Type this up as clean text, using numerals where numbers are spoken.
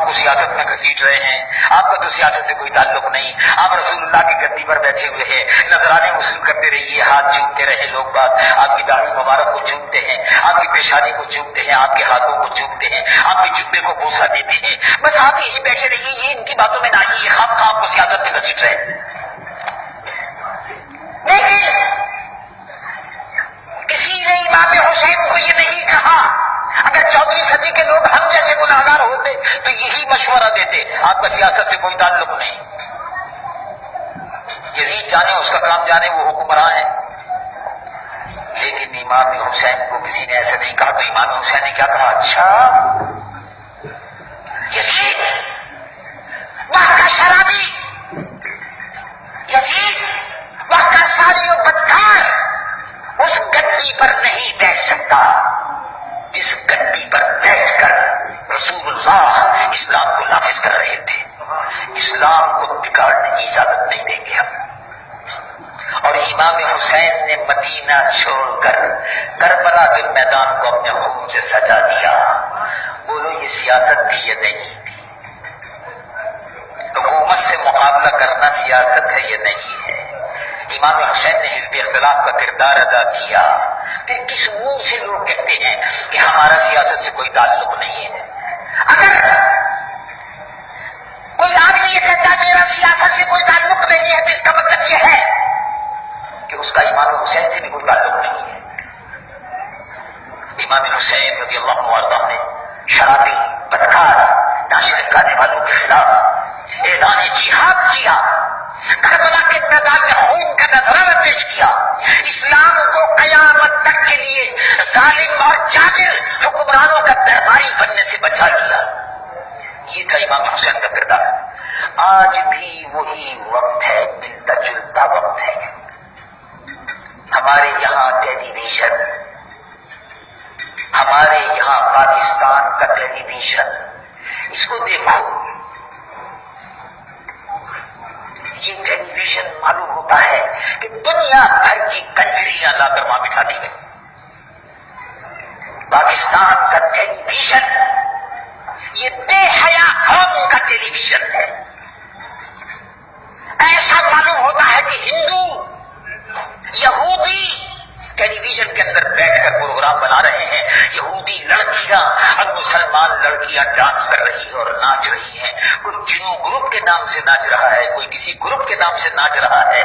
کو سیاست میں گھسیٹ رہے ہیں. آپ کا تو سیاست سے کوئی تعلق نہیں. آپ رسول اللہ کی گدی پر بیٹھے ہوئے ہیں, نذرانے وصول کرتے رہیے, ہاتھ چومتے رہے لوگ بات, آپ کی داڑھی مبارک کو چومتے ہیں, آپ کی پیشانی کو چومتے ہیں, آپ کے ہاتھوں کو چومتے ہیں, آپ کے جبے کو بوسہ دیتے ہیں. بس آپ یہی بیٹھے رہیے, یہ ان کی باتوں میں نہ آئیے, خام آپ کو سیاست میں گھسیٹ رہے ہیں. لیکن کسی نے امام حسین کو یہ نہیں کہا. اگر 14ویں صدی کے لوگ ہم جیسے گناہگار ہوتے تو یہی مشورہ دیتے, آپ کا سیاست سے کوئی تعلق نہیں. یزید جانے, اس کا کام جانے, وہ حکمراں ہے. لیکن امام حسین کو کسی نے ایسے نہیں کہا. تو امام حسین نے کیا کہا, اچھا یزید وہاں کا شرابی, یزید وہاں کا ساری و بدکار اس گدی پر نہیں بیٹھ سکتا جس گدی پر بیٹھ کر رسول اللہ اسلام کو نافذ کر رہے تھے. اسلام کو بگاڑنے کی اجازت نہیں دیں گے ہم. اور امام حسین نے مدینہ چھوڑ کر کربلا کے میدان کو اپنے خون سے سجا دیا. بولو یہ سیاست تھی یا نہیں تھی؟ حکومت سے مقابلہ کرنا سیاست ہے یا نہیں ہے؟ امام حسین نے حزب اختلاف کا کردار ادا کیا. پھر کس منہ سے لوگ کہتے ہیں کہ ہمارا سیاست سے کوئی تعلق نہیں ہے؟ اگر کوئی آدمی یہ کہتا ہے میرا سیاست سے کوئی تعلق نہیں ہے تو اس کا مطلب یہ ہے کہ اس کا امام حسین سے بھی کوئی تعلق نہیں ہے. امام حسین رضی اللہ عنہ نے شرابی, بدکار, ناشر کرنے والوں کے خلاف اعلان جہاد کیا. کربلا کے میدان میں خون کا نذرانہ پیش کیا. اسلام کو قیامت تک کے لیے ظالم اور جابر حکمرانوں کا درباری بننے سے بچا لیا. یہ تھا امام حسین کا کردار. آج بھی وہی وقت ہے, ملتا جلتا وقت ہے. ہمارے یہاں ٹیلی ویژن, ہمارے یہاں پاکستان کا ٹیلی ویژن, اس کو دیکھو. یہ ٹیلی ویژن معلوم ہوتا ہے کہ دنیا بھر کی کنجریاں لا کر وہاں بٹھا دی گئی. پاکستان کا ٹیلی ویژن یہ بے حیا قوم کا ٹیلی ویژن ہے. ایسا معلوم ہوتا ہے کہ ہندو, یہودی ٹیلی ویژن کے اندر بیٹھ کر پروگرام بنا رہے ہیں. یہودی لڑکیاں اور مسلمان لڑکیاں ڈانس کر رہی ہیں اور ناچ رہی ہیں. کوئی جنو گروپ کے نام سے ناچ رہا ہے, کوئی کسی گروپ کے نام سے ناچ رہا ہے.